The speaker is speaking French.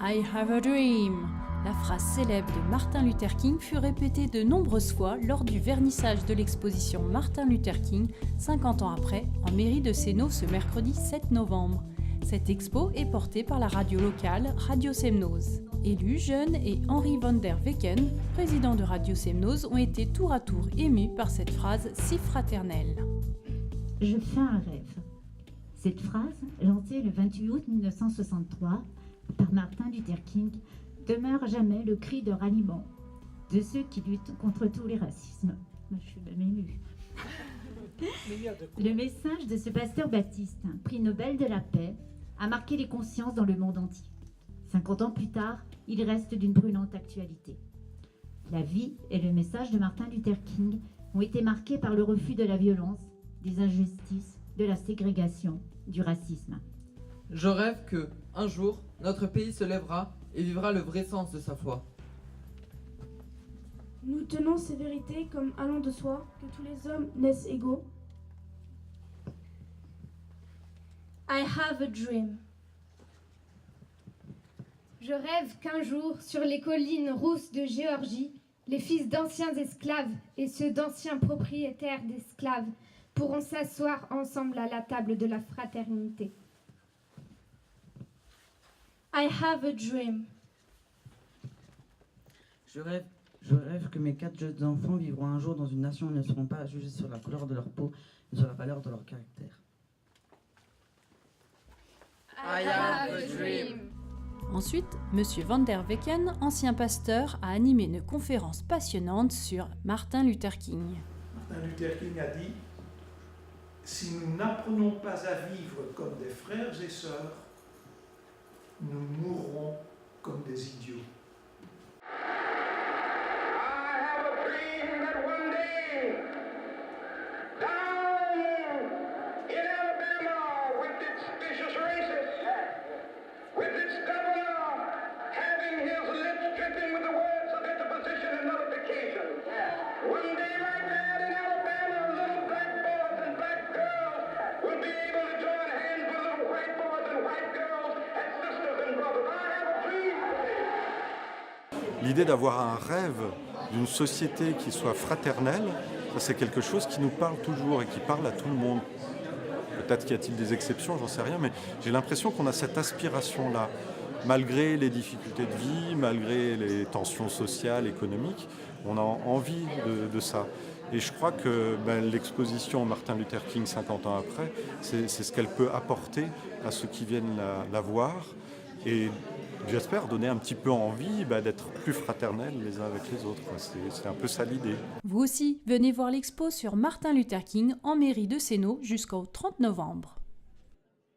I have a dream. La phrase célèbre de Martin Luther King fut répétée de nombreuses fois lors du vernissage de l'exposition Martin Luther King, 50 ans après, en mairie de Sénaux ce mercredi 7 novembre. Cette expo est portée par la radio locale Radio Semnoz. Élus, jeunes et Henri van der Wecken, président de Radio Semnoz, ont été tour à tour émus par cette phrase si fraternelle. Je fais un rêve. Cette phrase, lancée le 28 août 1963 par Martin Luther King, demeure à jamais le cri de ralliement de ceux qui luttent contre tous les racismes. Je suis même émue. Le message de ce pasteur baptiste, prix Nobel de la paix, a marqué les consciences dans le monde entier. 50 ans plus tard, il reste d'une brûlante actualité. La vie et le message de Martin Luther King ont été marqués par le refus de la violence, des injustices, de la ségrégation, du racisme. Je rêve que, un jour, notre pays se lèvera et vivra le vrai sens de sa foi. Nous tenons ces vérités comme allant de soi, que tous les hommes naissent égaux. I have a dream. Je rêve qu'un jour, sur les collines rousses de Géorgie, les fils d'anciens esclaves et ceux d'anciens propriétaires d'esclaves pourront s'asseoir ensemble à la table de la fraternité. I have a dream. Je rêve que mes 4 jeunes enfants vivront un jour dans une nation où ils ne seront pas jugés sur la couleur de leur peau, mais sur la valeur de leur caractère. I have a dream. Ensuite, M. van der Wecken, ancien pasteur, a animé une conférence passionnante sur Martin Luther King. Martin Luther King a dit « Si nous n'apprenons pas à vivre comme des frères et sœurs, nous mourrons comme des idiots. » L'idée d'avoir un rêve d'une société qui soit fraternelle, ça c'est quelque chose qui nous parle toujours et qui parle à tout le monde. Peut-être qu'il y a-t-il des exceptions, j'en sais rien, mais j'ai l'impression qu'on a cette aspiration-là. Malgré les difficultés de vie, malgré les tensions sociales, économiques, on a envie de ça. Et je crois que l'exposition Martin Luther King 50 ans après, c'est ce qu'elle peut apporter à ceux qui viennent la voir. Et j'espère donner un petit peu envie d'être plus fraternels les uns avec les autres. C'est un peu ça l'idée. Vous aussi, venez voir l'expo sur Martin Luther King en mairie de Sénaux jusqu'au 30 novembre.